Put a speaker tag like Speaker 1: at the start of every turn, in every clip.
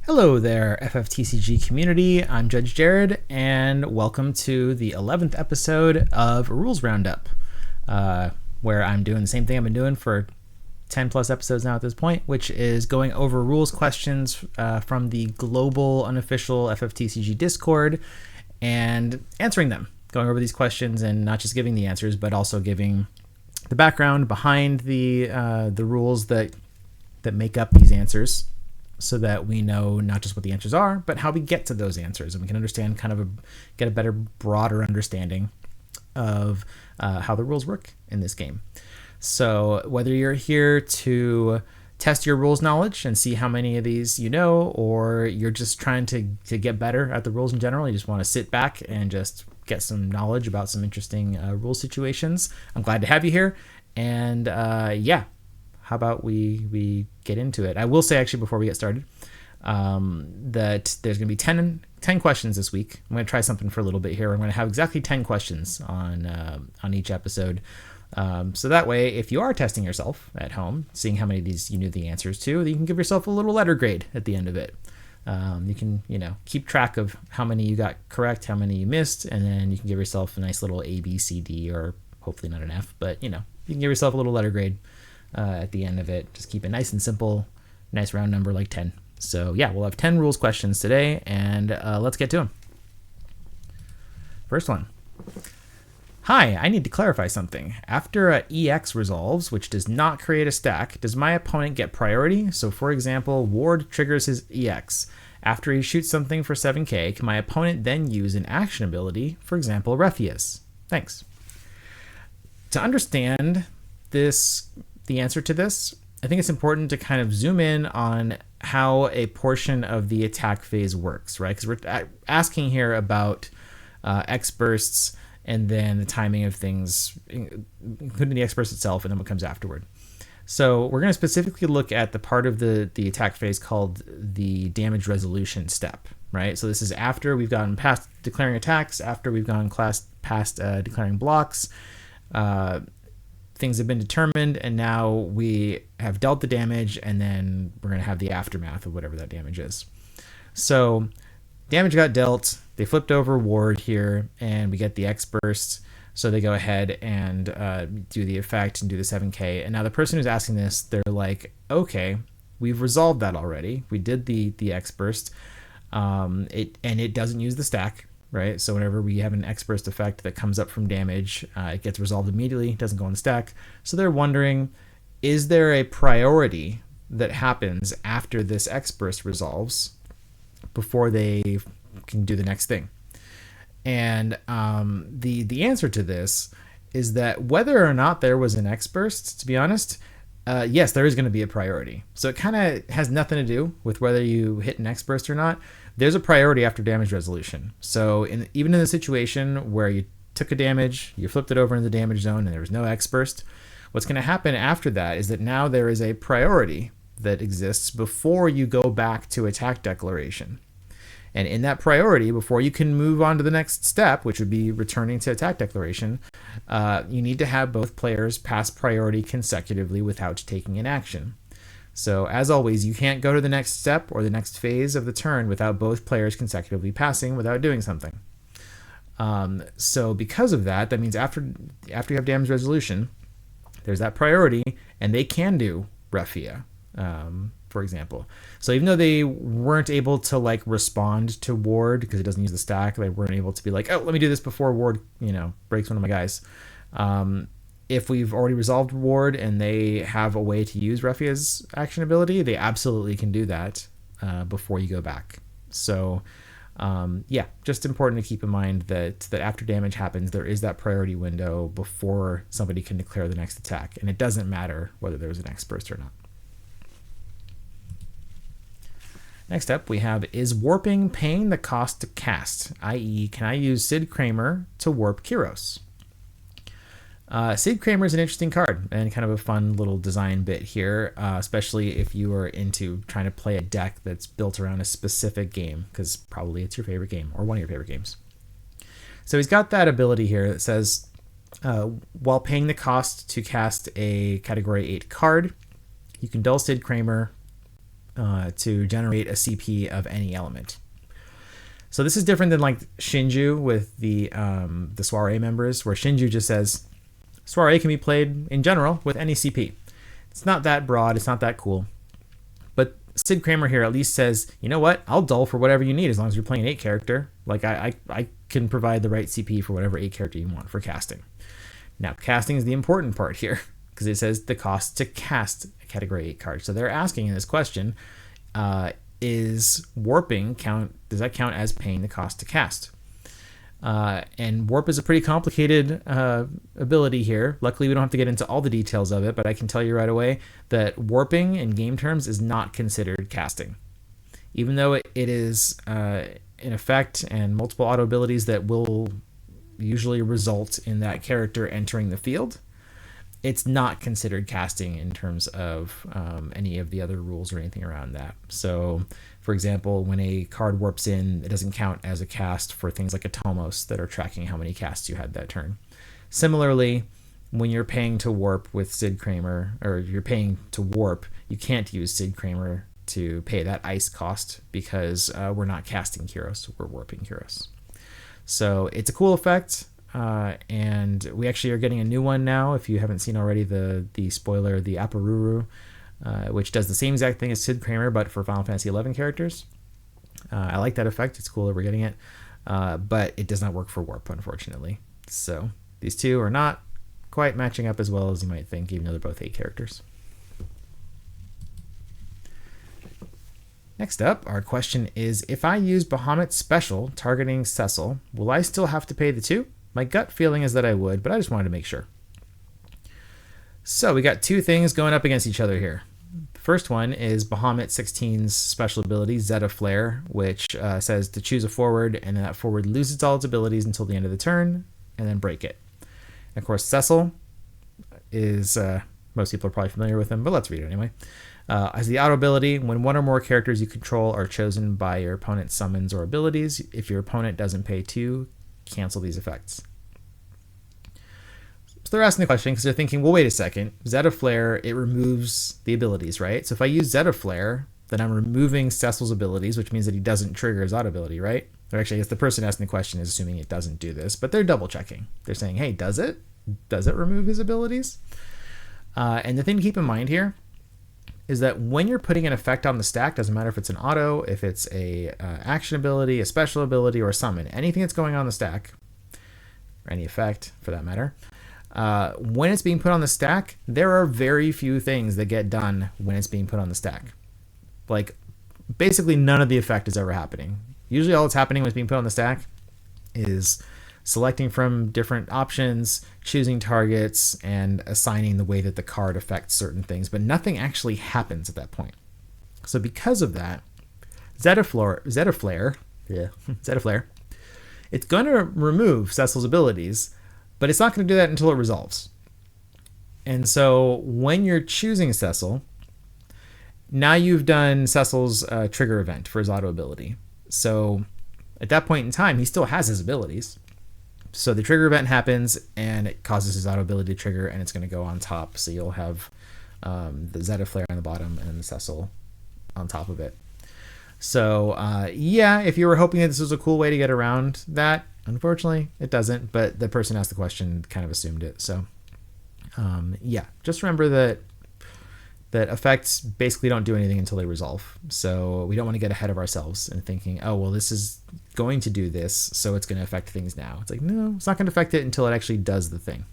Speaker 1: Hello there, FFTCG community. I'm Judge Jared, and welcome to the 11th episode of Rules Roundup, where I'm doing the same thing I've been doing for 10 plus episodes now at this point, which is going over rules questions from the global unofficial FFTCG Discord and answering them. Going over these questions and not just giving the answers, but also giving the background behind the rules that make up these answers, so that we know not just what the answers are, but how we get to those answers, and we can understand get a better, broader understanding of how the rules work in this game. So whether you're here to test your rules knowledge and see how many of these you know, or you're just trying to get better at the rules in general, you just want to sit back and just get some knowledge about some interesting rule situations, I'm glad to have you here. And how about we get into it? I will say, actually, before we get started, that there's going to be 10 questions this week. I'm going to try something for a little bit here. I'm going to have exactly 10 questions on each episode. So that way, if you are testing yourself at home, seeing how many of these you knew the answers to, you can give yourself a little letter grade at the end of it. You can, keep track of how many you got correct, how many you missed, and then you can give yourself a nice little A, B, C, D, or hopefully not an F, but, you can give yourself a little letter grade at the end of it. Just keep it nice and simple, nice round number like 10. So yeah, we'll have 10 rules questions today, and let's get to them. First one. Hi, I need to clarify something. After a EX resolves, which does not create a stack, does my opponent get priority? So for example, Ward triggers his EX. After he shoots something for 7k, can my opponent then use an action ability, for example, Refius? Thanks. To understand the answer to this, I think it's important to kind of zoom in on how a portion of the attack phase works, right? Because we're asking here about X bursts and then the timing of things, including the X burst itself, and then what comes afterward. So we're going to specifically look at the part of the attack phase called the damage resolution step, right? So this is after we've gotten past declaring attacks, after we've gone past declaring blocks. Things have been determined, and now we have dealt the damage, and then we're going to have the aftermath of whatever that damage is. So damage got dealt, they flipped over Ward here, and we get the X burst. So they go ahead and do the effect and do the 7k. And now the person who's asking this, they're like, okay, we've resolved that already. We did the X burst. It doesn't use the stack, right? So whenever we have an X burst effect that comes up from damage, it gets resolved immediately, it doesn't go on the stack. So they're wondering, is there a priority that happens after this X burst resolves before they can do the next thing? And the answer to this is that whether or not there was an X burst, to be honest, yes, there is going to be a priority. So it kind of has nothing to do with whether you hit an X burst or not. There's a priority after damage resolution. So even in the situation where you took a damage, you flipped it over into the damage zone, and there was no X burst, what's going to happen after that is that now there is a priority that exists before you go back to attack declaration. And in that priority, before you can move on to the next step, which would be returning to attack declaration, you need to have both players pass priority consecutively without taking an action. So as always, you can't go to the next step or the next phase of the turn without both players consecutively passing without doing something. So because of that, that means after you have damage resolution, there's that priority, and they can do Refia, for example. So even though they weren't able to respond to Ward because it doesn't use the stack, they weren't able to be like, oh, let me do this before Ward, breaks one of my guys. If we've already resolved Ward and they have a way to use Refia's action ability, they absolutely can do that before you go back. So just important to keep in mind that after damage happens, there is that priority window before somebody can declare the next attack. And it doesn't matter whether there's an X burst or not. Next up, we have, is warping paying the cost to cast? I.e., can I use Sid Kramer to warp Kyros? Sid Kramer is an interesting card and kind of a fun little design bit here, especially if you are into trying to play a deck that's built around a specific game, because probably it's your favorite game or one of your favorite games. So he's got that ability here that says, while paying the cost to cast a Category 8 card, you can dull Sid Kramer to generate a CP of any element. So this is different than like Shinju with the soiree members, where Shinju just says soiree can be played in general with any CP. It's not that broad, it's not that cool. But Sid Kramer here at least says, you know what, I'll dull for whatever you need as long as you're playing an 8 character. Like I can provide the right CP for whatever 8 character you want for casting. Now, casting is the important part here, because it says the cost to cast a category 8 card. So they're asking in this question, is warping does that count as paying the cost to cast? And warp is a pretty complicated ability here. Luckily, we don't have to get into all the details of it, but I can tell you right away that warping in game terms is not considered casting. Even though it is an effect and multiple auto abilities that will usually result in that character entering the field, it's not considered casting in terms of any of the other rules or anything around that. So, for example, when a card warps in, it doesn't count as a cast for things like Atomos that are tracking how many casts you had that turn. Similarly, when you're paying to warp with Sid Kramer, or you're paying to warp, you can't use Sid Kramer to pay that ice cost because we're not casting heroes, we're warping heroes. So it's a cool effect. And we actually are getting a new one now. If you haven't seen already the spoiler, the Aparuru, which does the same exact thing as Sid Kramer, but for Final Fantasy XI characters. I like that effect. It's cool that we're getting it. But it does not work for warp, unfortunately. So these two are not quite matching up as well as you might think, even though they're both 8 characters. Next up, our question is, if I use Bahamut Special targeting Cecil, will I still have to pay the 2? My gut feeling is that I would, but I just wanted to make sure. So we got 2 things going up against each other here. The first one is Bahamut 16's special ability, Zeta Flare, which says to choose a forward, and that forward loses all its abilities until the end of the turn, and then break it. And of course, Cecil is, most people are probably familiar with him, but let's read it anyway. As the auto ability, when 1 or more characters you control are chosen by your opponent's summons or abilities, if your opponent doesn't pay 2, cancel these effects. So they're asking the question because they're thinking, well, wait a second, Zeta Flare, it removes the abilities, right? So if I use Zeta Flare, then I'm removing Cecil's abilities, which means that he doesn't trigger his auto ability, right? Or actually, I guess the person asking the question is assuming it doesn't do this, but they're double checking. They're saying, hey, does it? Does it remove his abilities? And the thing to keep in mind here is that when you're putting an effect on the stack, doesn't matter if it's an auto, if it's a action ability, a special ability, or a summon, anything that's going on the stack, or any effect for that matter, when it's being put on the stack, there are very few things that get done when it's being put on the stack. Like, basically none of the effect is ever happening. Usually all that's happening when it's being put on the stack is selecting from different options, choosing targets, and assigning the way that the card affects certain things, but nothing actually happens at that point. So because of that, Zeta Flare, it's going to remove Cecil's abilities, but it's not going to do that until it resolves. And so when you're choosing Cecil, now you've done Cecil's trigger event for his auto ability. So at that point in time, he still has his abilities. So the trigger event happens and it causes his auto ability to trigger, and it's going to go on top. So you'll have the Zeta Flare on the bottom and then the Cecil on top of it. So yeah, if you were hoping that this was a cool way to get around that, unfortunately it doesn't, but the person asked the question kind of assumed it. So yeah, just remember that effects basically don't do anything until they resolve. So we don't want to get ahead of ourselves and thinking, oh, well, this is going to do this, so it's going to affect things now. It's like, no, it's not going to affect it until it actually does the thing.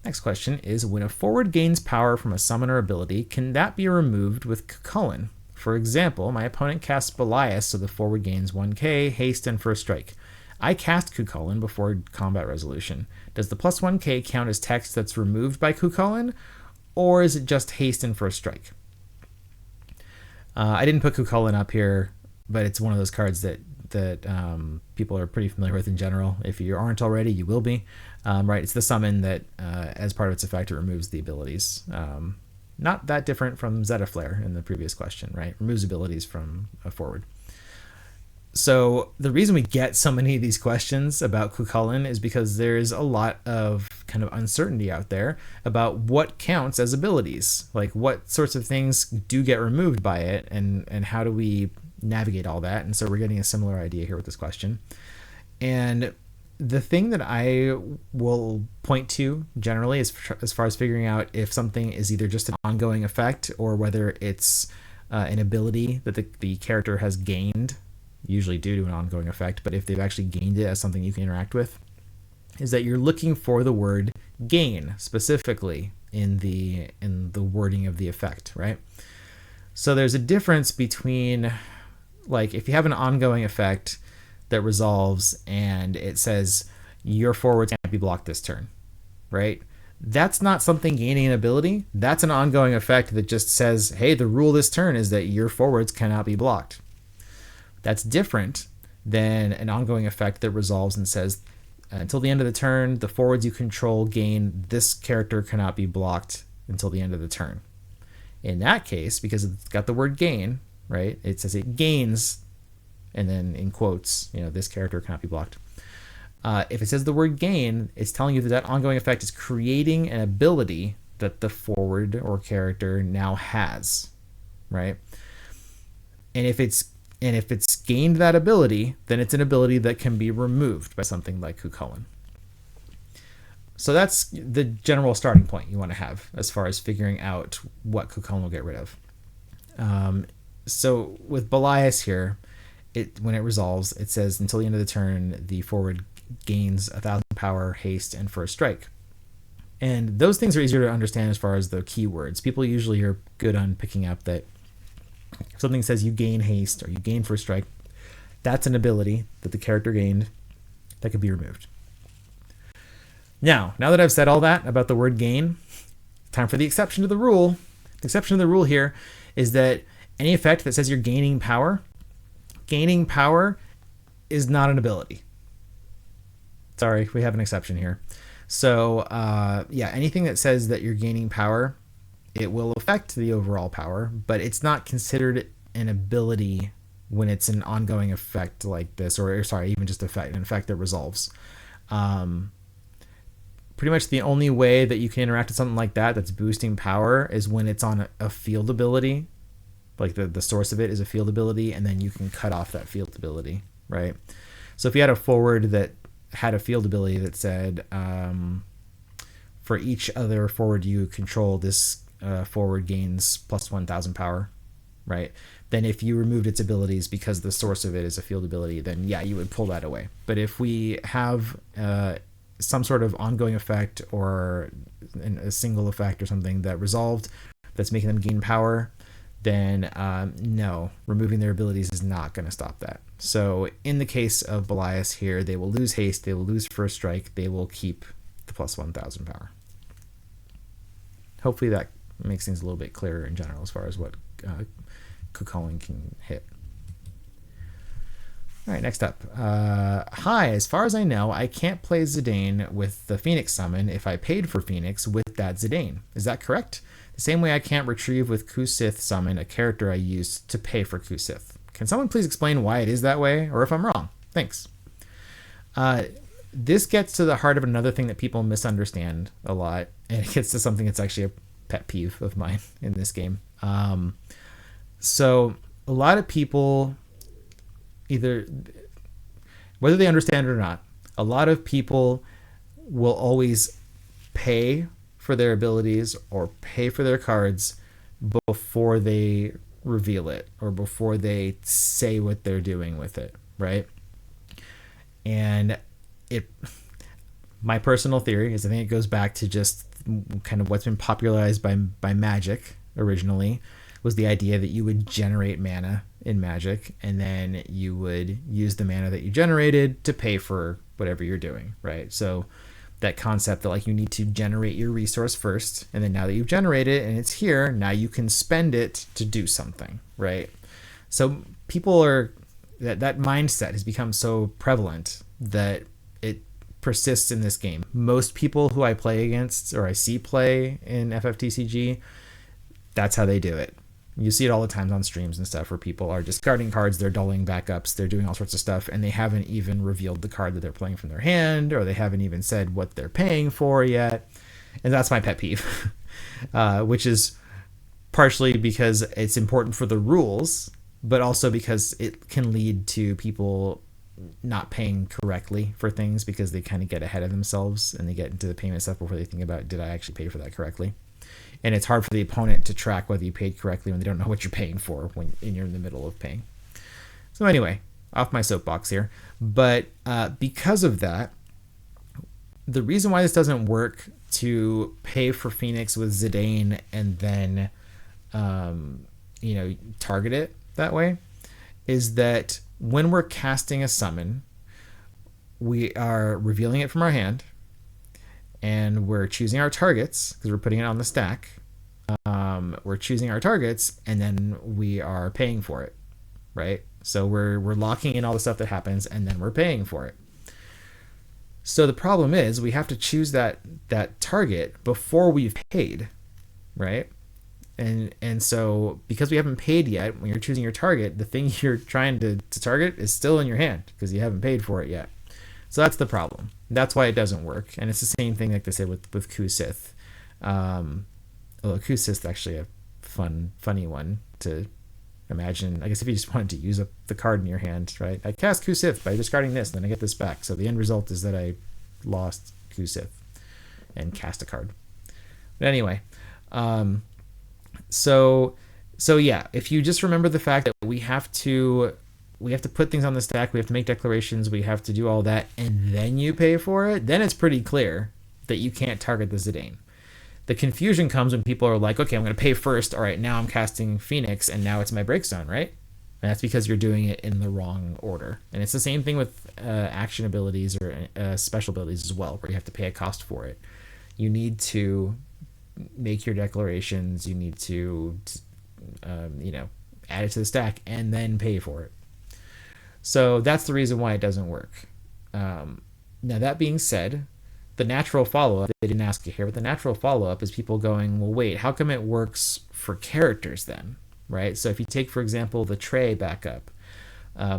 Speaker 1: Next question is, when a forward gains power from a summoner ability, can that be removed with Cuchulainn? For example, my opponent casts Belias, so the forward gains 1k, haste, and first strike. I cast Cuchulainn before combat resolution. Does the plus 1k count as text that's removed by Cuchulainn, or is it just haste and first strike? I didn't put Cuchulainn up here, but it's one of those cards that people are pretty familiar with in general. If you aren't already, you will be. Right, it's the summon that, as part of its effect, it removes the abilities. Not that different from Zeta Flare in the previous question, right? Removes abilities from a forward. So the reason we get so many of these questions about Cuchulainn is because there's a lot of kind of uncertainty out there about what counts as abilities, like what sorts of things do get removed by it, and how do we navigate all that. And so we're getting a similar idea here with this question. And the thing that I will point to generally as far as figuring out if something is either just an ongoing effect or whether it's an ability that the character has gained, usually due to an ongoing effect, but if they've actually gained it as something you can interact with, is that you're looking for the word gain specifically in the wording of the effect, right? So there's a difference between, like, if you have an ongoing effect that resolves and it says your forwards can't be blocked this turn, right? That's not something gaining an ability. That's an ongoing effect that just says, hey, the rule this turn is that your forwards cannot be blocked. That's different than an ongoing effect that resolves and says, until the end of the turn, the forwards you control gain, this character cannot be blocked until the end of the turn. In that case, because it's got the word gain, right? It says it gains, and then in quotes, this character cannot be blocked. If it says the word gain, it's telling you that ongoing effect is creating an ability that the forward or character now has, right? And if it's gained that ability, then it's an ability that can be removed by something like Cuchulainn. So that's the general starting point you want to have as far as figuring out what Cuchulainn will get rid of. So with Belias here, when it resolves, it says until the end of the turn, the forward gains 1,000 power, haste, and first strike. And those things are easier to understand as far as the keywords. People usually are good on picking up that if something says you gain haste or you gain first strike, that's an ability that the character gained that could be removed. Now that I've said all that about the word gain, time for the exception to the rule. The exception to the rule here is that any effect that says you're gaining power is not an ability. Sorry, we have an exception here. So anything that says that you're gaining power, it will affect the overall power, but it's not considered an ability when it's an ongoing effect like this, or even just an effect that resolves. Pretty much the only way that you can interact with something like that that's boosting power is when it's on a field ability, like the source of it is a field ability, and then you can cut off that field ability, right? So if you had a forward that had a field ability that said, for each other forward you control, this forward gains plus 1,000 power, right? Then if you removed its abilities because the source of it is a field ability, then you would pull that away. But if we have some sort of ongoing effect or a single effect or something that resolved that's making them gain power, then no, removing their abilities is not going to stop that. So in the case of Belias here, they will lose haste, they will lose first strike, they will keep the plus 1,000 power. Hopefully that makes things a little bit clearer in general as far as what Cuchulainn can hit. All right, next up. Hi, as far as I know, I can't play Zidane with the Phoenix summon if I paid for Phoenix with that Zidane. Is that correct? The same way I can't retrieve with Cuchulainn summon a character I used to pay for Cuchulainn. Can someone please explain why it is that way, or if I'm wrong? Thanks. This gets to the heart of another thing that people misunderstand a lot, and it gets to something that's actually a pet peeve of mine in this game. So a lot of people, either whether they understand it or not, a lot of people will always pay for their abilities or pay for their cards before they reveal it or before they say what they're doing with it, right? And my personal theory is I think it goes back to just kind of what's been popularized by Magic originally, was the idea that you would generate mana in Magic and then you would use the mana that you generated to pay for whatever you're doing, right? So that concept that like you need to generate your resource first, and then now that you've generated it and it's here, now you can spend it to do something, right? So people are, that mindset has become so prevalent that it persists in this game. Most people who I play against or I see play in FFTCG, that's how they do it. You see it all the time on streams and stuff where people are discarding cards, they're dulling backups, they're doing all sorts of stuff, and they haven't even revealed the card that they're playing from their hand, or they haven't even said what they're paying for yet. And that's my pet peeve, which is partially because it's important for the rules, but also because it can lead to people not paying correctly for things because they kind of get ahead of themselves and they get into the payment stuff before they think about, did I actually pay for that correctly? And it's hard for the opponent to track whether you paid correctly when they don't know what you're paying for when you're in the middle of paying. So anyway, off my soapbox here. But because of that, the reason why this doesn't work to pay for Phoenix with Zidane and then, target it that way is that when we're casting a summon, we are revealing it from our hand and we're choosing our targets because we're putting it on the stack. We're choosing our targets and then we are paying for it, right? So we're locking in all the stuff that happens and then we're paying for it. So the problem is we have to choose that target before we've paid, right? And so because we haven't paid yet, when you're choosing your target, the thing you're trying to target is still in your hand because you haven't paid for it yet. So that's the problem. That's why it doesn't work. And it's the same thing like they said with Cuchulainn. Although Cuchulainn is actually a funny one to imagine. I guess if you just wanted to use up the card in your hand, right? I cast Cuchulainn by discarding this, and then I get this back. So the end result is that I lost Cuchulainn and cast a card. But anyway, so yeah, if you just remember the fact that we have to put things on the stack, we have to make declarations, we have to do all that, and then you pay for it, then it's pretty clear that you can't target the Zidane. The confusion comes when people are like, okay, I'm going to pay first. All right, now I'm casting Phoenix, and now it's my breakstone, right? And that's because you're doing it in the wrong order. And it's the same thing with action abilities or special abilities as well, where you have to pay a cost for it. You need to make your declarations. You need to, add it to the stack and then pay for it. So that's the reason why it doesn't work. Now, that being said, the natural follow-up, they didn't ask you here, but the natural follow-up is people going, well, wait, how come it works for characters then, right? So if you take, for example, the Trey backup.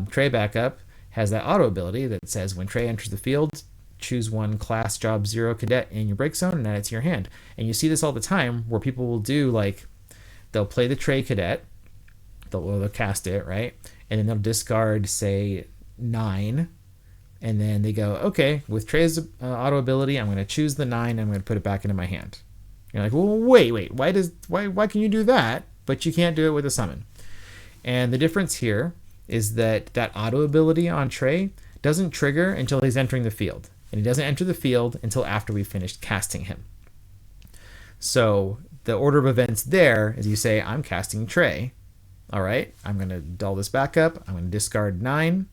Speaker 1: Trey backup has that auto ability that says when Trey enters the field, choose one class, job, 0 cadet in your break zone and add it to your hand. And you see this all the time where people will do they'll play the Trey cadet, they'll cast it, right? And then they'll discard, say, 9. And then they go, okay, with Trey's auto ability, I'm going to choose the 9. I'm going to put it back into my hand. You're like, well, wait. Why can you do that, but you can't do it with a summon? And the difference here is that auto ability on Trey doesn't trigger until he's entering the field. And he doesn't enter the field until after we've finished casting him. So the order of events there is you say, I'm casting Trey. All right, I'm going to dull this back up. I'm going to discard 9.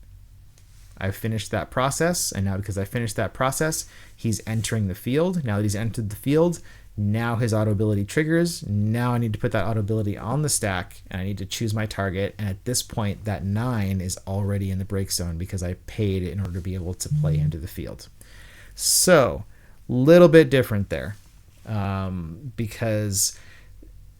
Speaker 1: I've finished that process, and now because I finished that process, he's entering the field. Now that he's entered the field, now his auto ability triggers. Now I need to put that auto ability on the stack, and I need to choose my target. And at this point, that 9 is already in the break zone because I paid in order to be able to play into the field. So, little bit different there, because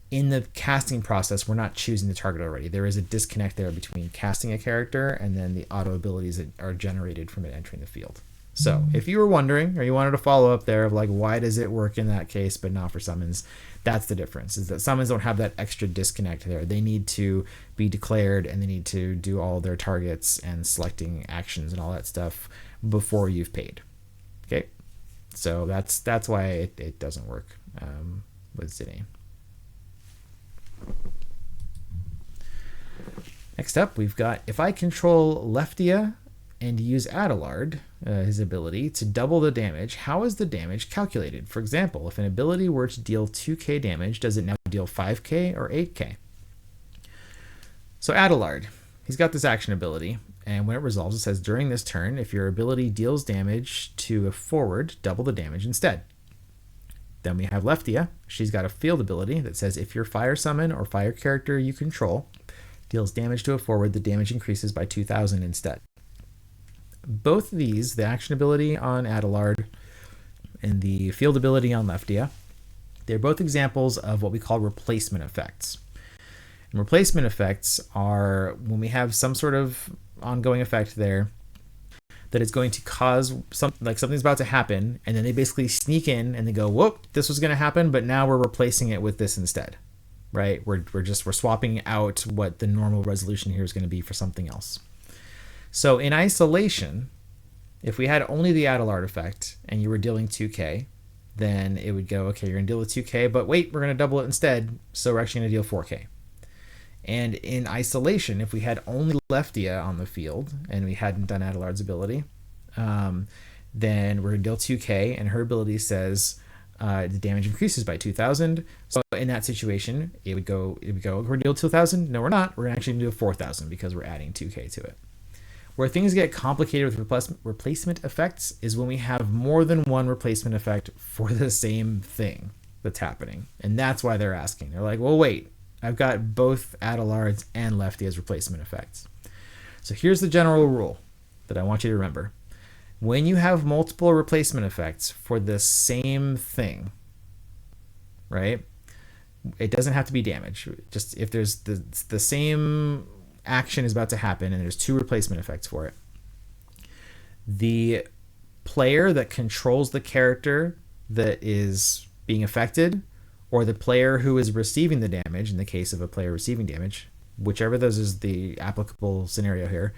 Speaker 1: in the casting process, we're not choosing the target already. There is a disconnect there between casting a character and then the auto abilities that are generated from it entering the field. So if you were wondering, or you wanted to follow up there of why does it work in that case but not for summons, that's the difference, is that summons don't have that extra disconnect there. They need to be declared and they need to do all their targets and selecting actions and all that stuff before you've paid. Okay, so that's why it doesn't work with Zidane. Next up, we've got, if I control Leftia and use Adelard, his ability, to double the damage, how is the damage calculated? For example, if an ability were to deal 2k damage, does it now deal 5k or 8k? So Adelard, he's got this action ability, and when it resolves, it says, during this turn, if your ability deals damage to a forward, double the damage instead. Then we have Leftia. She's got a field ability that says if your fire summon or fire character you control deals damage to a forward, the damage increases by 2,000 instead. Both of these, the action ability on Adelard and the field ability on Leftia, they're both examples of what we call replacement effects. And replacement effects are when we have some sort of ongoing effect there that is going to cause something's about to happen, and then they basically sneak in and they go, whoop, this was going to happen, but now we're replacing it with this instead, right? We're swapping out what the normal resolution here is going to be for something else. So in isolation, if we had only the Adelard effect and you were dealing 2k, then it would go, okay, you're going to deal with 2k, but wait, we're going to double it instead, so we're actually going to deal 4k. And in isolation, if we had only Leftia on the field and we hadn't done Adelard's ability, then we're going to deal 2k, and her ability says the damage increases by 2,000. So in that situation, it would go, we're going to deal 2,000? No, we're not. We're going to actually do 4,000 because we're adding 2k to it. Where things get complicated with replacement effects is when we have more than one replacement effect for the same thing that's happening. And that's why they're asking. They're like, well, wait, I've got both Adelard's and Leftia's replacement effects. So here's the general rule that I want you to remember. When you have multiple replacement effects for the same thing, right? It doesn't have to be damage. Just if there's the same action is about to happen and there's two replacement effects for it, the player that controls the character that is being affected, or the player who is receiving the damage, in the case of a player receiving damage, whichever of those is the applicable scenario here,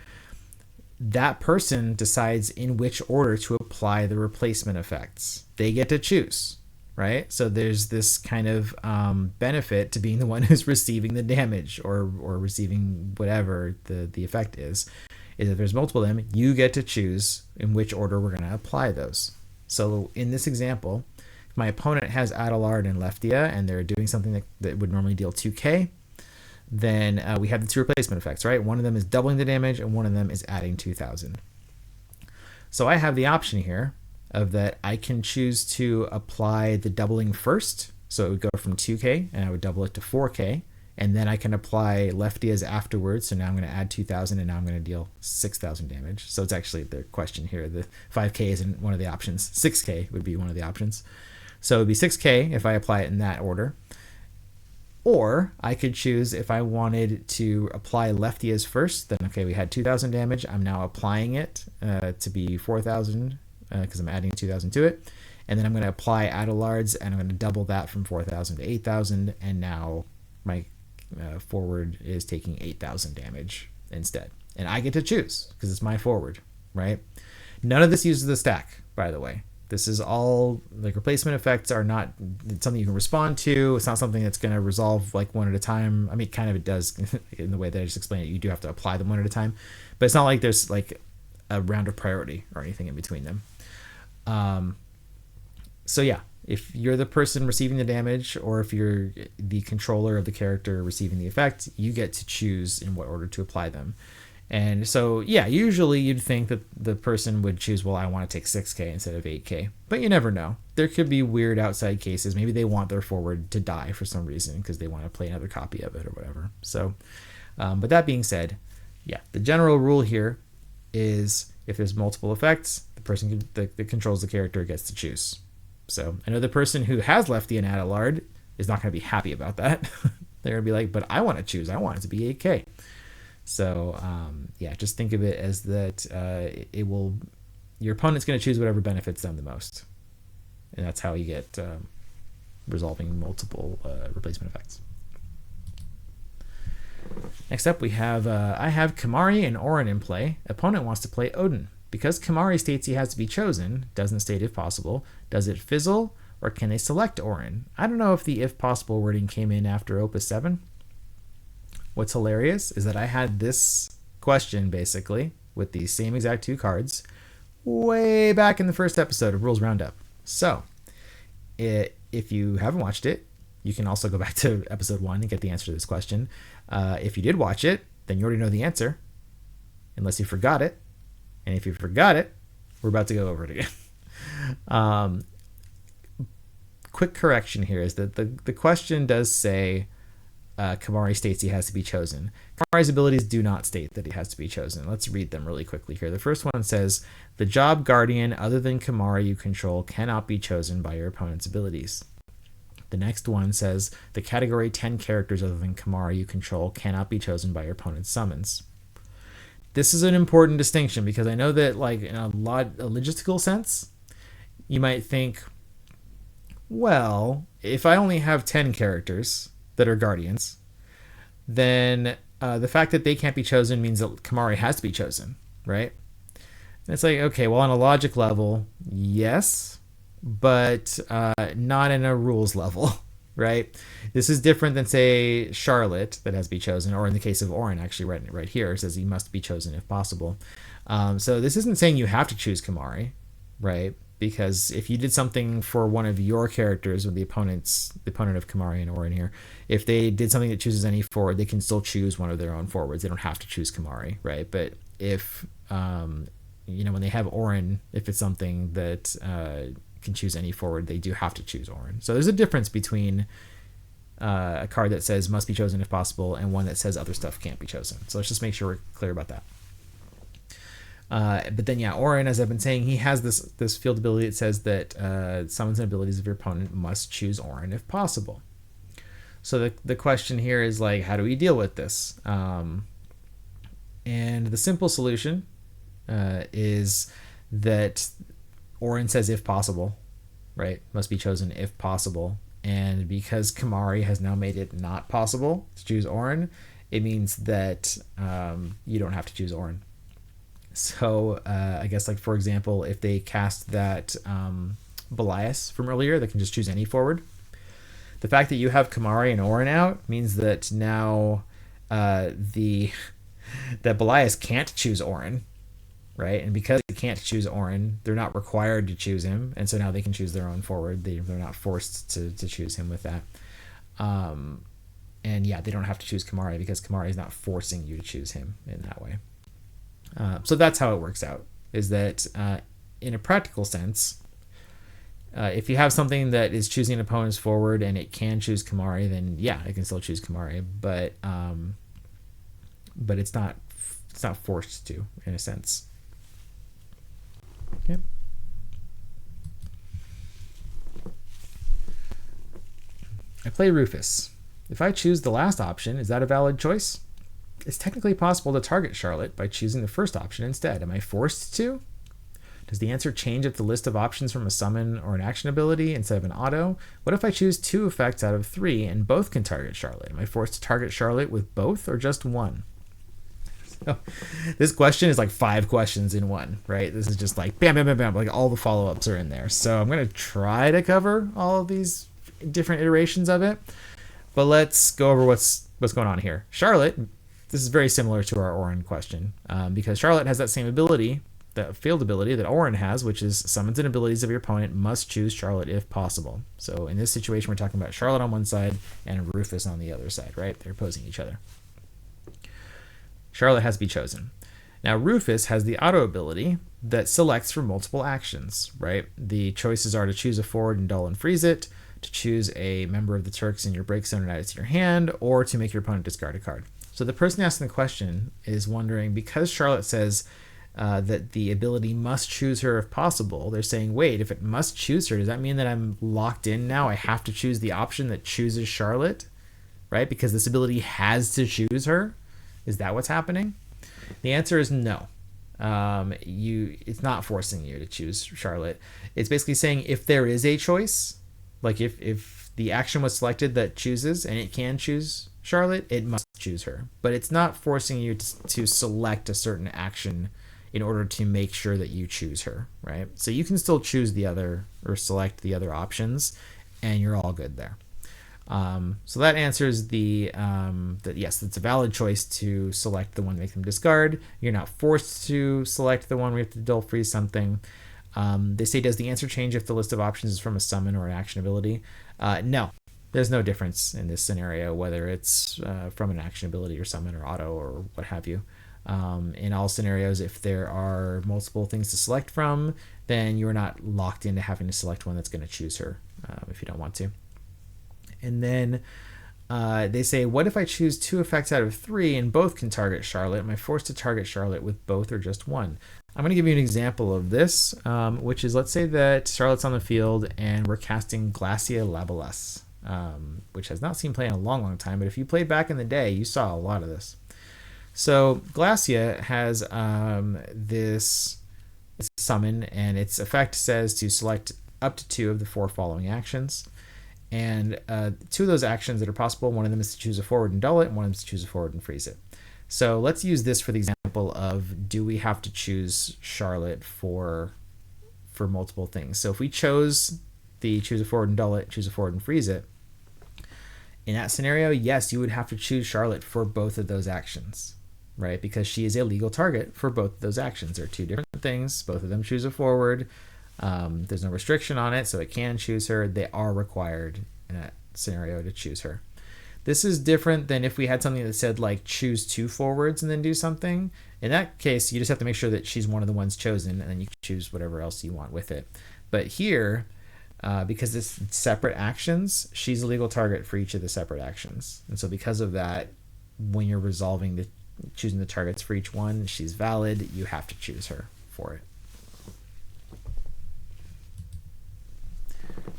Speaker 1: that person decides in which order to apply the replacement effects. They get to choose, right? So there's this kind of benefit to being the one who's receiving the damage or receiving whatever the effect is if there's multiple of them, you get to choose in which order we're going to apply those. So in this example, if my opponent has Adelard and Leftia and they're doing something that would normally deal 2k, then we have the two replacement effects, right? One of them is doubling the damage and one of them is adding 2,000. So I have the option here of that I can choose to apply the doubling first. So it would go from 2k and I would double it to 4k. And then I can apply Leftia's afterwards. So now I'm going to add 2,000 and now I'm going to deal 6,000 damage. So it's actually the question here. The 5k isn't one of the options. 6k would be one of the options. So it would be 6k if I apply it in that order. Or I could choose if I wanted to apply Leftia's first, then okay, we had 2,000 damage. I'm now applying it to be 4,000 because I'm adding 2,000 to it. And then I'm going to apply Adelard's and I'm going to double that from 4,000 to 8,000. And now my forward is taking 8,000 damage instead. And I get to choose because it's my forward, right? None of this uses the stack, by the way. This is all, like, replacement effects are not something you can respond to. It's not something that's going to resolve like one at a time. I mean, kind of it does in the way that I just explained it. You do have to apply them one at a time, but it's not like there's like a round of priority or anything in between them. So yeah, if you're the person receiving the damage or if you're the controller of the character receiving the effect, you get to choose in what order to apply them. And so, yeah, usually you'd think that the person would choose, well, I want to take 6k instead of 8k. But you never know. There could be weird outside cases. Maybe they want their forward to die for some reason because they want to play another copy of it or whatever. So, but that being said, yeah, the general rule here is if there's multiple effects, the person that controls the character gets to choose. So I know the person who has Lefty and Adelard is not going to be happy about that. They're going to be like, but I want to choose. I want it to be 8k. So, yeah, just think of it as that your opponent's going to choose whatever benefits them the most. And that's how you get resolving multiple replacement effects. Next up, we have, I have Kimahri and Auron in play. Opponent wants to play Odin. Because Kimahri states he has to be chosen, doesn't state if possible, does it fizzle or can they select Auron? I don't know if the if possible wording came in after Opus 7. What's hilarious is that I had this question basically with these same exact two cards way back in the first episode of Rules Roundup. So if you haven't watched it, you can also go back to episode 1 and get the answer to this question. If you did watch it, then you already know the answer, unless you forgot it. And if you forgot it, we're about to go over it again. Quick correction here is that the question does say Kimahri states he has to be chosen. Kimahri's abilities do not state that he has to be chosen. Let's read them really quickly here. The first one says, the job guardian other than Kimahri you control cannot be chosen by your opponent's abilities. The next one says the category 10 characters other than Kimahri you control cannot be chosen by your opponent's summons. This is an important distinction because I know that, like, in a logistical sense, you might think, well, if I only have 10 characters that are guardians, then the fact that they can't be chosen means that Kimahri has to be chosen, right? And it's like, okay, well, on a logic level, yes, but not in a rules level, right? This is different than, say, Charlotte that has to be chosen, or in the case of Auron, actually right here, it says he must be chosen if possible. So this isn't saying you have to choose Kimahri, right? Because if you did something for one of your characters with the opponent of Kimahri and Auron here, if they did something that chooses any forward, they can still choose one of their own forwards. They don't have to choose Kimahri, right? But if when they have Auron, if it's something that can choose any forward, they do have to choose Auron. So there's a difference between a card that says must be chosen if possible and one that says other stuff can't be chosen. So let's just make sure we're clear about that. But then, Auron, as I've been saying, he has this field ability that says that summons and abilities of your opponent must choose Auron if possible. So the question here is, like, how do we deal with this? And the simple solution is that Auron says if possible, right? Must be chosen if possible. And because Kimahri has now made it not possible to choose Auron, it means that you don't have to choose Auron. So I guess, like, for example, if they cast that Belias from earlier, they can just choose any forward. The fact that you have Kimahri and Auron out means that now that Belias can't choose Auron, right? And because they can't choose Auron, they're not required to choose him, and so now they can choose their own forward. They're not forced to choose him with that. And they don't have to choose Kimahri because Kimahri is not forcing you to choose him in that way. So that's how it works out, is that in a practical sense, if you have something that is choosing an opponent's forward and it can choose Kimahri, then it can still choose Kimahri, but it's not forced to, in a sense. Okay. I play Rufus. If I choose the last option, is that a valid choice? It's technically possible to target Charlotte by choosing the first option instead. Am I forced to? Does the answer change if the list of options from a summon or an action ability instead of an auto? What if I choose 2 effects out of 3 and both can target Charlotte? Am I forced to target Charlotte with both or just one? So, this question is like 5 questions in one, right? This is just like bam, bam, bam, bam. Like all the follow-ups are in there. So I'm going to try to cover all of these different iterations of it. But let's go over what's going on here. Charlotte... This is very similar to our Auron question because Charlotte has that same ability, that field ability that Auron has, which is summons and abilities of your opponent must choose Charlotte if possible. So in this situation, we're talking about Charlotte on one side and Rufus on the other side, right? They're opposing each other. Charlotte has to be chosen. Now, Rufus has the auto ability that selects from multiple actions, right? The choices are to choose a forward and dull and freeze it, to choose a member of the Turks in your break zone and add it to your hand, or to make your opponent discard a card. So the person asking the question is wondering, because Charlotte says that the ability must choose her if possible, they're saying, wait, if it must choose her, does that mean that I'm locked in now? I have to choose the option that chooses Charlotte, right? Because this ability has to choose her? Is that what's happening? The answer is no. It's not forcing you to choose Charlotte. It's basically saying if there is a choice, like if the action was selected that chooses and it can choose Charlotte, it must choose her. But it's not forcing you to select a certain action in order to make sure that you choose her, right? So you can still choose the other or select the other options and you're all good there. So that answers that yes, it's a valid choice to select the one to make them discard. You're not forced to select the one where you have to dull freeze something. They say, does the answer change if the list of options is from a summon or an action ability? No. There's no difference in this scenario, whether it's from an action ability or summon or auto or what have you. In all scenarios, if there are multiple things to select from, then you're not locked into having to select one that's going to choose her if you don't want to. And then they say, what if I choose 2 effects out of 3 and both can target Charlotte? Am I forced to target Charlotte with both or just one? I'm going to give you an example of this, which is, let's say that Charlotte's on the field and we're casting Glacia Labelas, which has not seen play in a long time, but if you played back in the day, you saw a lot of this. So Glacia has this summon, and its effect says to select up to 2 of the 4 following actions. And 2 of those actions that are possible, one of them is to choose a forward and dull it, and one of them is to choose a forward and freeze it. So let's use this for the example of, do we have to choose Charlotte for multiple things? So if we chose the choose a forward and dull it, choose a forward and freeze it, in that scenario, yes, you would have to choose Charlotte for both of those actions, right? Because she is a legal target for both of those actions. They're 2 different things. Both of them choose a forward. There's no restriction on it, so it can choose her. They are required in that scenario to choose her. This is different than if we had something that said like choose 2 forwards and then do something. In that case, you just have to make sure that she's one of the ones chosen, and then you can choose whatever else you want with it. But here, because it's separate actions, she's a legal target for each of the separate actions. And so because of that, when you're resolving choosing the targets for each one, she's valid. You have to choose her for it.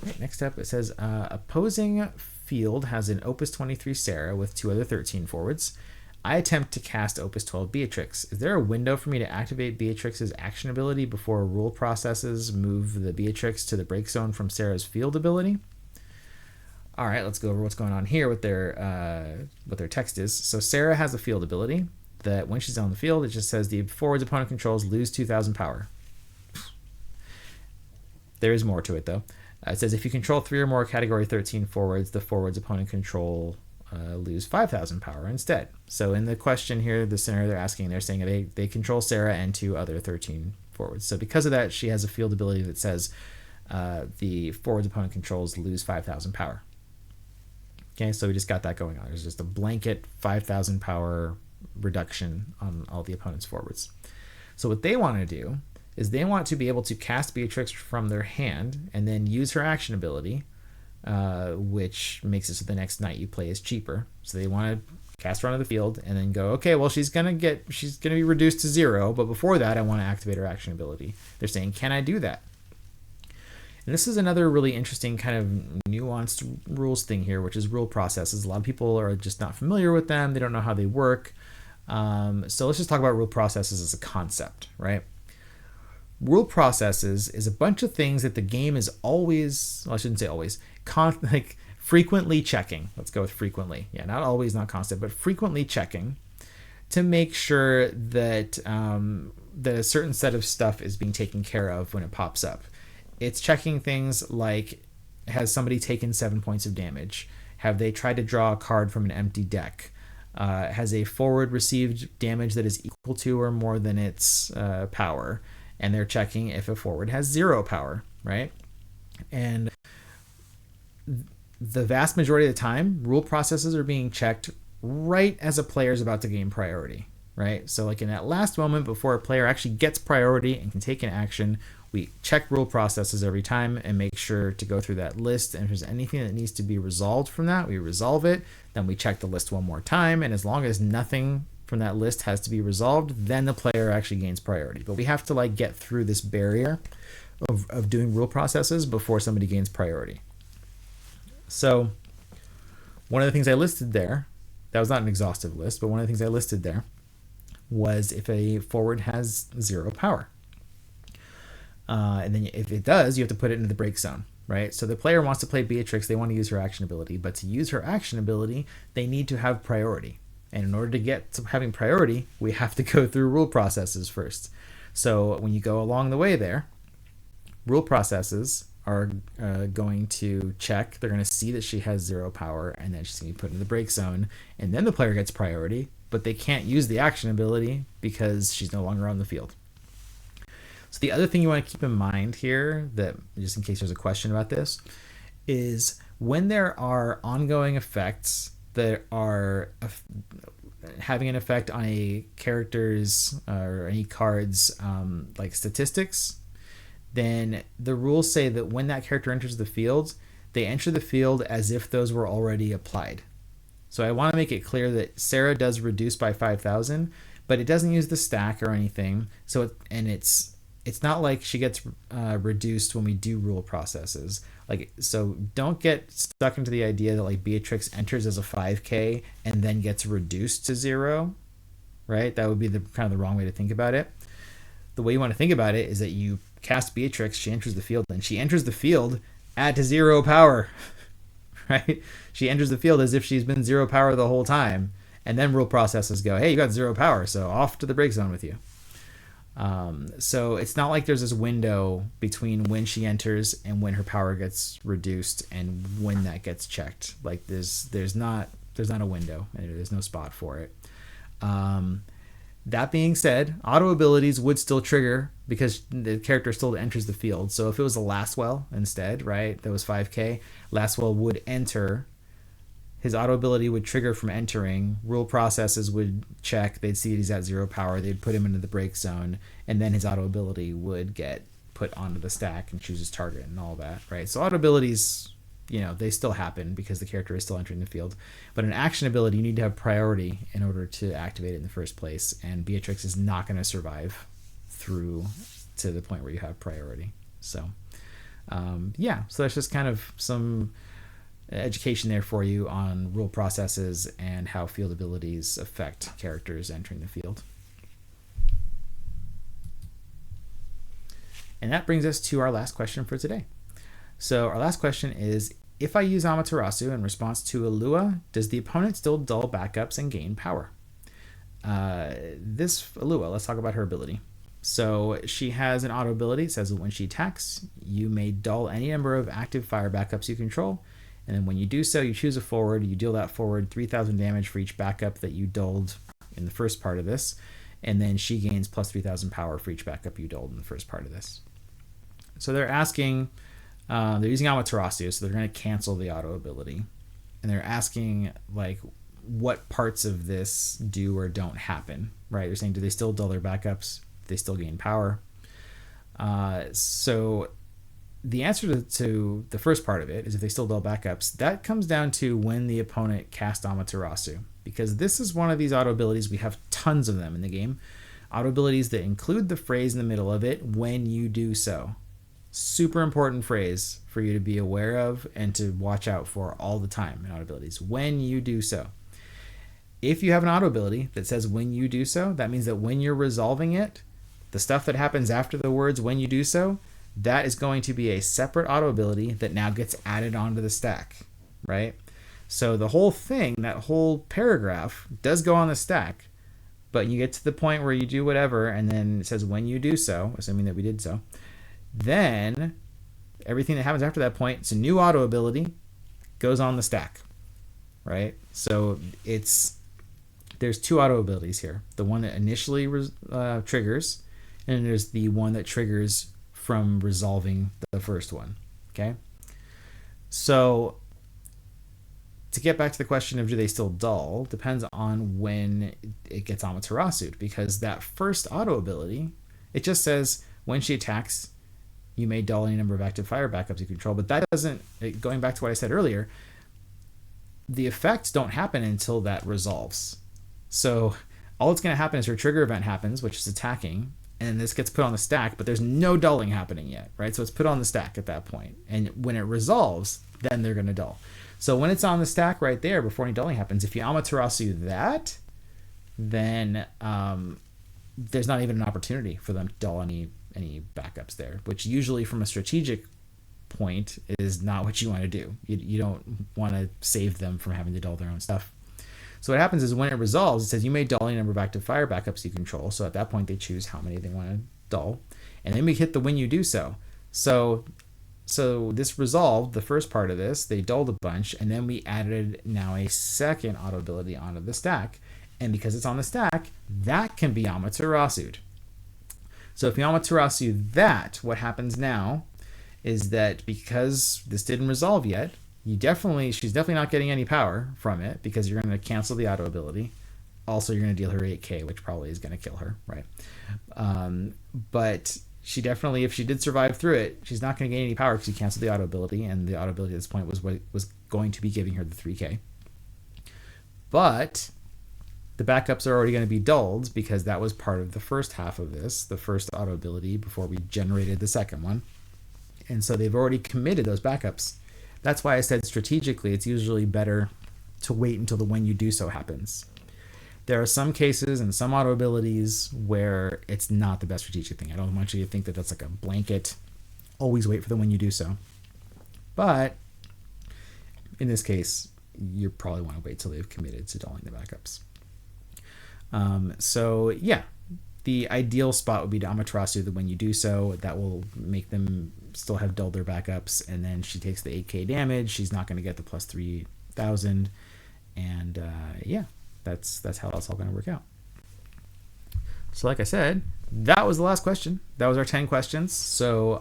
Speaker 1: Right, next up, it says opposing field has an Opus 23 Sarah with 2 other 13 forwards. I attempt to cast Opus 12 Beatrix. Is there a window for me to activate Beatrix's action ability before rule processes move the Beatrix to the break zone from Sarah's field ability? All right, let's go over what's going on here with their what their text is. So Sarah has a field ability that when she's on the field, it just says the forwards opponent controls lose 2,000 power. There is more to it though. It says if you control 3 or more category 13 forwards, the forwards opponent control lose 5,000 power instead. So in the question here, the scenario they're asking, they're saying they control Sarah and 2 other 13 forwards. So because of that, she has a field ability that says the forwards opponent controls lose 5,000 power. Okay, so we just got that going on. There's just a blanket 5,000 power reduction on all the opponent's forwards. So what they want to do is they want to be able to cast Beatrix from their hand and then use her action ability, which makes it so the next knight you play is cheaper. So they want to cast her onto the field and then go, okay, well, she's gonna be reduced to 0, but before that, I want to activate her action ability. They're saying, can I do that? And this is another really interesting kind of nuanced rules thing here, which is rule processes. A lot of people are just not familiar with them. They don't know how they work. So let's just talk about rule processes as a concept, right? Rule processes is a bunch of things that the game is always, well, I shouldn't say always, frequently checking. Let's go with frequently. Yeah, not always, not constant, but frequently checking to make sure that that a certain set of stuff is being taken care of when it pops up. It's checking things like, has somebody taken 7 points of damage? Have they tried to draw a card from an empty deck? Has a forward received damage that is equal to or more than its power? And they're checking if a forward has 0 power, right? And the vast majority of the time, rule processes are being checked right as a player is about to gain priority, right? So like in that last moment before a player actually gets priority and can take an action, we check rule processes every time and make sure to go through that list. And if there's anything that needs to be resolved from that, we resolve it. Then we check the list one more time. And as long as nothing from that list has to be resolved, then the player actually gains priority. But we have to like get through this barrier of doing rule processes before somebody gains priority. So one of the things I listed there, that was not an exhaustive list, but one of the things I listed there was if a forward has 0 power. And then if it does, you have to put it into the break zone, right? So the player wants to play Beatrix, they want to use her action ability, but to use her action ability, they need to have priority. And in order to get to having priority, we have to go through rule processes first. So when you go along the way there, rule processes are going to check. They're going to see that she has 0 power, and then she's going to be put into the break zone. And then the player gets priority, but they can't use the action ability because she's no longer on the field. So the other thing you want to keep in mind here, that just in case there's a question about this, is when there are ongoing effects that are having an effect on a character's or any card's like statistics, then the rules say that when that character enters the field, they enter the field as if those were already applied. So I want to make it clear that Sarah does reduce by 5,000, but it doesn't use the stack or anything. So it's it's not like she gets reduced when we do rule processes. Like, so don't get stuck into the idea that like Beatrix enters as a 5k and then gets reduced to 0, right? That would be the kind of the wrong way to think about it. The way you want to think about it is that you cast Beatrix, she enters the field, and she enters the field at 0 power, right? She enters the field as if she's been 0 power the whole time, and then rule processes go, hey, you got 0 power, so off to the break zone with you. So it's not like there's this window between when she enters and when her power gets reduced and when that gets checked. Like there's not a window, and there's no spot for it. That being said, auto abilities would still trigger because the character still enters the field. So if it was a Lastwell instead, right, that was 5k, Lastwell would enter. His auto ability would trigger from entering. Rule processes would check. They'd see he's at 0 power. They'd put him into the break zone. And then his auto ability would get put onto the stack and choose his target and all that, right? So auto abilities, they still happen because the character is still entering the field. But an action ability, you need to have priority in order to activate it in the first place. And Beatrix is not going to survive through to the point where you have priority. So, so that's just kind of some education there for you on rule processes and how field abilities affect characters entering the field. And that brings us to our last question for today. So our last question is, if I use Amaterasu in response to Illua, does the opponent still dull backups and gain power? This Illua, let's talk about her ability. So she has an auto ability. It says that when she attacks, you may dull any number of active fire backups you control. And then when you do so, you choose a forward. You deal that forward 3,000 damage for each backup that you dulled in the first part of this. And then she gains plus 3,000 power for each backup you dulled in the first part of this. So they're asking, they're using Amaterasu, so they're going to cancel the auto ability. And they're asking, like, what parts of this do or don't happen, right? They're saying, do they still dull their backups? Do they still gain power? So the answer to the first part of it is if they still dull backups, that comes down to when the opponent cast Amaterasu, because this is one of these auto abilities. We have tons of them in the game. Auto abilities that include the phrase in the middle of it, when you do so. Super important phrase for you to be aware of and to watch out for all the time in auto abilities. When you do so. If you have an auto ability that says when you do so, that means that when you're resolving it, the stuff that happens after the words when you do so, that is going to be a separate auto ability that now gets added onto the stack, right? So the whole thing, that whole paragraph does go on the stack, but you get to the point where you do whatever, and then it says when you do so, assuming that we did so, then everything that happens after that point, it's a new auto ability, goes on the stack, right? So there's two auto abilities here. The one that initially triggers, and there's the one that triggers from resolving the first one, okay? So to get back to the question of do they still dull, depends on when it gets Amaterasu'd, because that first auto ability, it just says when she attacks, you may dull any number of active fire backups you control, but that doesn't, going back to what I said earlier, the effects don't happen until that resolves. So all that's going to happen is her trigger event happens, which is attacking, and this gets put on the stack, but there's no dulling happening yet, right? So it's put on the stack at that point. And when it resolves, then they're going to dull. So when it's on the stack right there, before any dulling happens, if you Amaterasu that, then there's not even an opportunity for them to dull any backups there, which usually from a strategic point is not what you want to do. You don't want to save them from having to dull their own stuff. So what happens is when it resolves, it says you may dull any number of active fire backups you control. So at that point, they choose how many they want to dull. And then we hit the when you do so. So this resolved, the first part of this, they dulled a bunch, and then we added now a second auto ability onto the stack. And because it's on the stack, that can be Amaterasu'd. So if you Amaterasu that, what happens now is that because this didn't resolve yet, she's definitely not getting any power from it because you're going to cancel the auto ability. Also, you're going to deal her 8k, which probably is going to kill her, right? But she definitely, if she did survive through it, she's not going to gain any power because you canceled the auto ability, and the auto ability at this point was what was going to be giving her the 3k. But the backups are already going to be dulled because that was part of the first half of this, the first auto ability before we generated the second one. And so they've already committed those backups. That's why I said strategically it's usually better to wait until the when you do so happens. There are some cases and some auto abilities where it's not the best strategic thing. I don't want you to think that that's like a blanket, always wait for the when you do so. But in this case, you probably want to wait till they've committed to dulling the backups. So yeah, the ideal spot would be to Amaterasu the when you do so. That will make them still have dulled their backups, and then she takes the 8k damage. She's not going to get the plus 3,000, and yeah, that's how that's all going to work out. So like I said, that was the last question. That was our 10 questions. So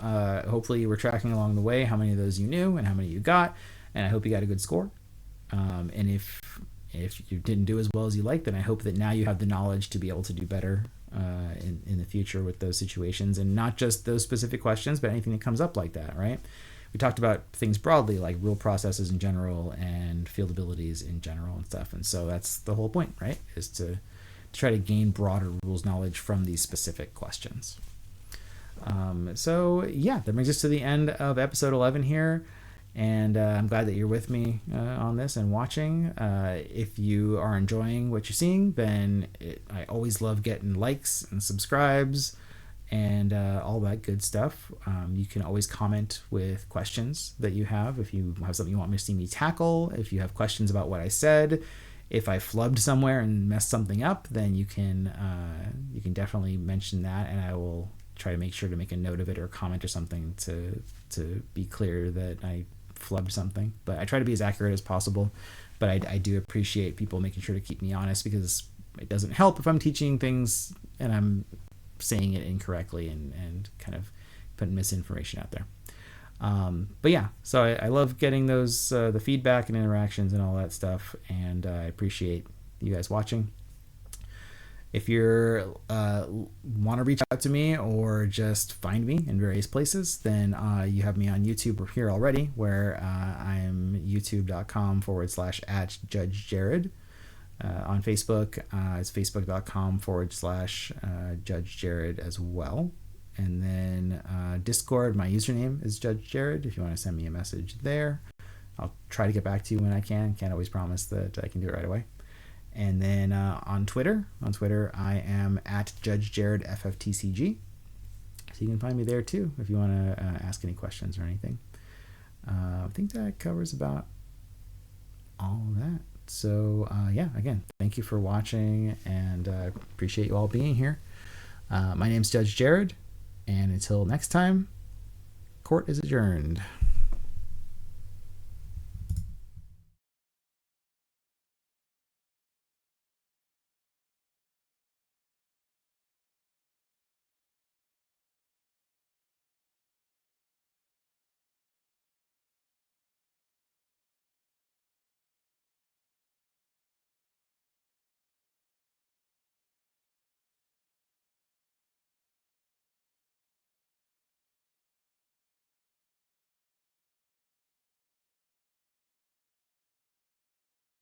Speaker 1: hopefully you were tracking along the way how many of those you knew and how many you got, and I hope you got a good score. And if you didn't do as well as you liked, then I hope that now you have the knowledge to be able to do better in the future with those situations, and not just those specific questions, but anything that comes up like that, right? We talked about things broadly, like rule processes in general and field abilities in general and stuff. And so that's the whole point, right? Is to try to gain broader rules knowledge from these specific questions. So yeah, that brings us to the end of episode 11 here. And I'm glad that you're with me on this and watching. If you are enjoying what you're seeing, then I always love getting likes and subscribes and all that good stuff. You can always comment with questions that you have. If you have something you want me to see me tackle, if you have questions about what I said, if I flubbed somewhere and messed something up, then you can definitely mention that, and I will try to make sure to make a note of it or comment or something to be clear that I flubbed something. But I try to be as accurate as possible, but I do appreciate people making sure to keep me honest, because it doesn't help if I'm teaching things and I'm saying it incorrectly and kind of putting misinformation out there. But yeah, so I love getting those the feedback and interactions and all that stuff, and I appreciate you guys watching. If you want to reach out to me or just find me in various places, then you have me on YouTube here already, where I'm youtube.com/@JudgeJared. On Facebook, it's facebook.com/JudgeJared as well. And then Discord, my username is Judge Jared, if you want to send me a message there. I'll try to get back to you when I can. Can't always promise that I can do it right away. And then on Twitter, I am @JudgeJaredFFTCG. So you can find me there too if you want to ask any questions or anything. I think that covers about all that. So yeah, again, thank you for watching, and I appreciate you all being here. My name's Judge Jared, and until next time, court is adjourned.